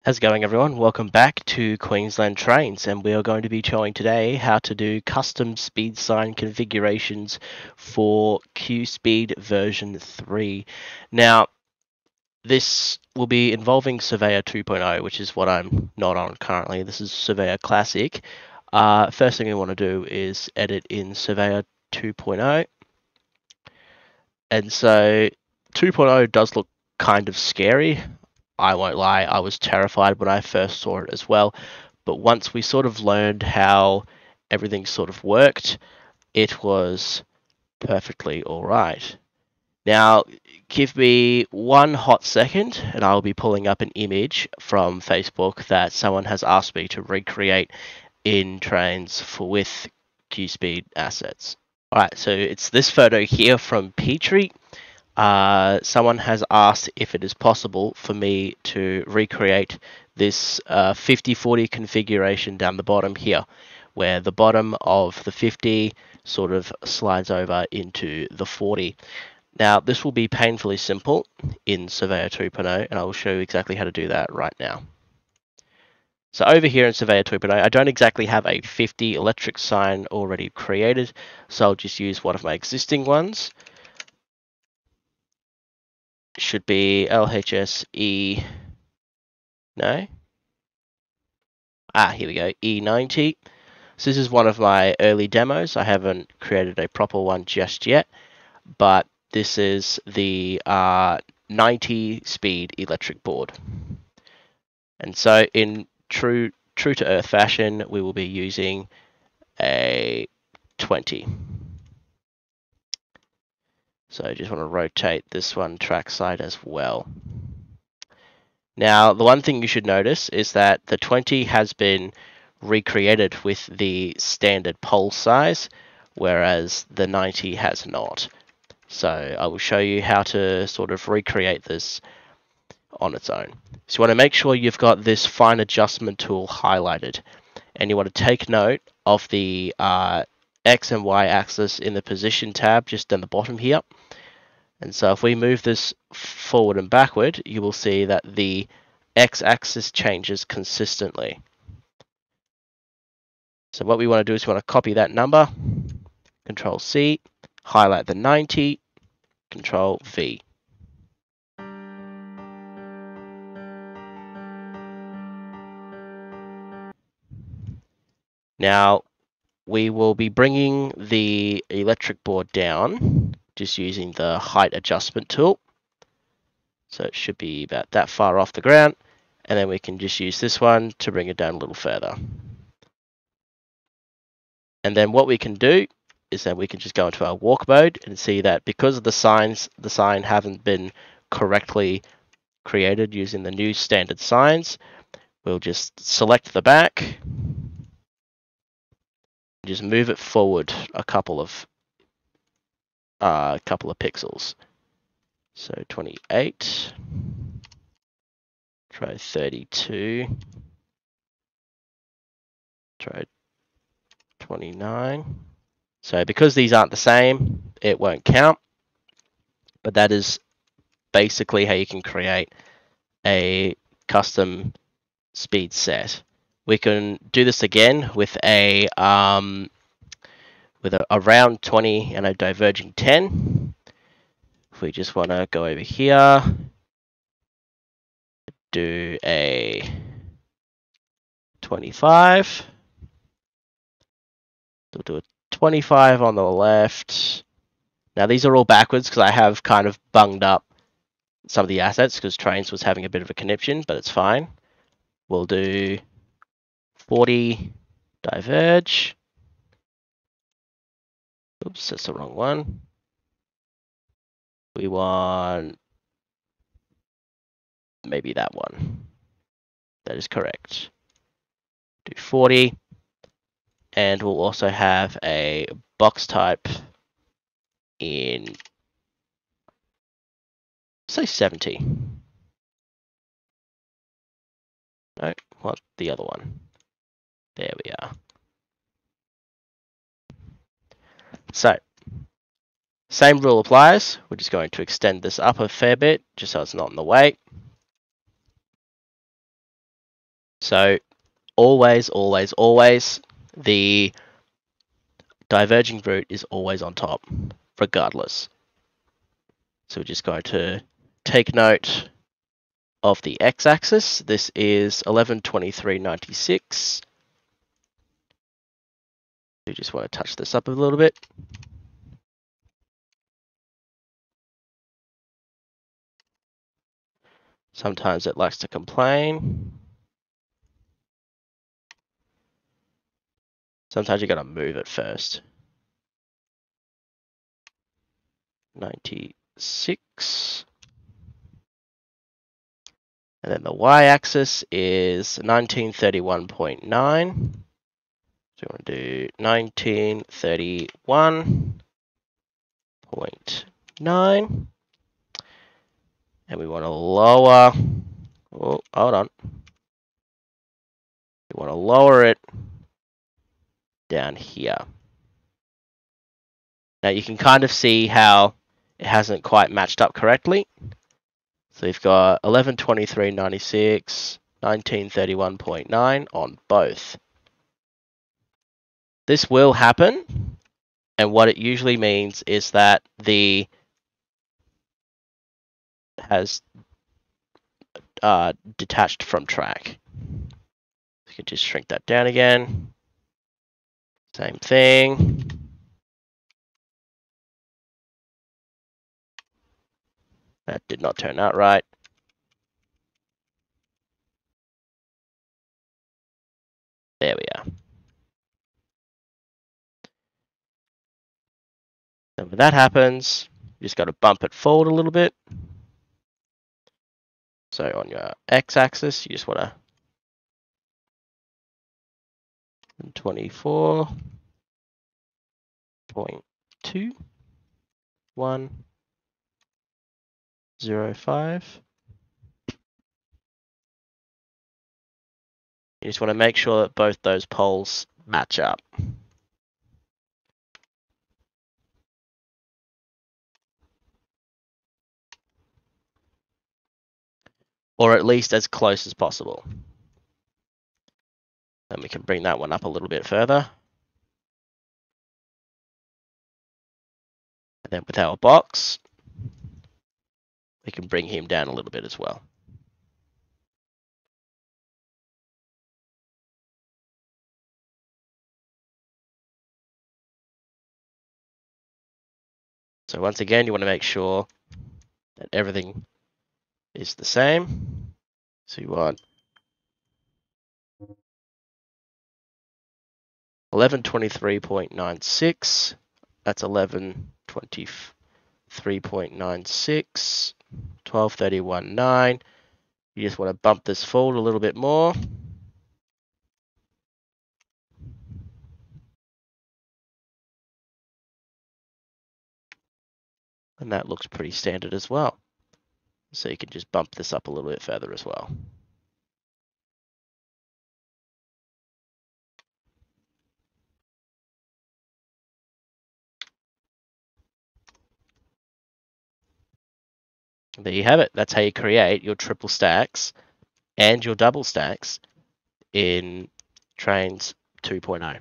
How's it going, everyone? Welcome back to Queensland Trains, and we are going to be showing today how to do custom speed sign configurations for QSpeed version 3. Now, this will be involving Surveyor 2.0, which is what I'm not on currently. This is Surveyor Classic. First thing we want to do is edit in Surveyor 2.0. And so 2.0 does look kind of scary. I won't lie, I was terrified when I first saw it as well. But once we sort of learned how everything sort of worked, it was perfectly alright. Now, give me one hot second and I'll be pulling up an image from Facebook that someone has asked me to recreate in Trains with QSpeed assets. Alright, so it's this photo here from Petrie. Someone has asked if it is possible for me to recreate this 50-40 configuration down the bottom here, where the bottom of the 50 sort of slides over into the 40. Now, this will be painfully simple in Surveyor 2.0, and I will show you exactly how to do that right now. So over here in Surveyor 2.0, I don't exactly have a 50 electric sign already created, so I'll just use one of my existing ones. Should be LHS no? Here we go, E90. So this is one of my early demos. I haven't created a proper one just yet, but this is the 90 speed electric board. And so in true to earth fashion, we will be using a 20. So I just want to rotate this one trackside as well. Now, the one thing you should notice is that the 20 has been recreated with the standard pole size, whereas the 90 has not. So I will show you how to sort of recreate this on its own. So you want to make sure you've got this fine adjustment tool highlighted, and you want to take note of the X and Y axis in the position tab just down the bottom here. And so if we move this forward and backward, you will see that the X-axis changes consistently. So what we want to do is we want to copy that number, Control C, highlight the 90, Control V. Now, we will be bringing the electric board down just using the height adjustment tool. So it should be about that far off the ground, and then we can just use this one to bring it down a little further. And then what we can do is that we can just go into our walk mode and see that because of the sign haven't been correctly created using the new standard signs, we'll just select the back, just move it forward a couple of pixels. So 28, try 32, try 29. So because these aren't the same, it won't count, but that is basically how you can create a custom speed set. We can do this again with a round 20 and a diverging 10. If we just want to go over here, do a 25. We'll do a 25 on the left. Now these are all backwards because I have kind of bunged up some of the assets because Trains was having a bit of a conniption, but it's fine. We'll do 40 diverge. Oops, that's the wrong one. We want maybe that one. That is correct. Do 40. And we'll also have a box type in, say, 70. No, want the other one. There we are. So, same rule applies. We're just going to extend this up a fair bit, just so it's not in the way. So always, always, always, the diverging route is always on top, regardless. So we're just going to take note of the x-axis. This is 1123.96. We just want to touch this up a little bit. Sometimes it likes to complain. Sometimes you got to move it first. 96. And then the y-axis is 1931.9. So we want to do 1931.9. And we want to lower. Oh, hold on. We want to lower it down here. Now you can kind of see how it hasn't quite matched up correctly. So we've got 1123.96, 1931.9 on both. This will happen, and what it usually means is that the has detached from track. You can just shrink that down again. Same thing. That did not turn out right. There we are. And when that happens, you just got to bump it forward a little bit. So on your x-axis, you just want to 24.2105. You just want to make sure that both those poles match up. Or at least as close as possible. Then we can bring that one up a little bit further. And then with our box, we can bring him down a little bit as well. So once again, you want to make sure that everything is the same. So you want 1123.96. That's 1123.96. 1231.9. You just want to bump this forward a little bit more. And that looks pretty standard as well. So you can just bump this up a little bit further as well. There you have it. That's how you create your triple stacks and your double stacks in Trains 2.0.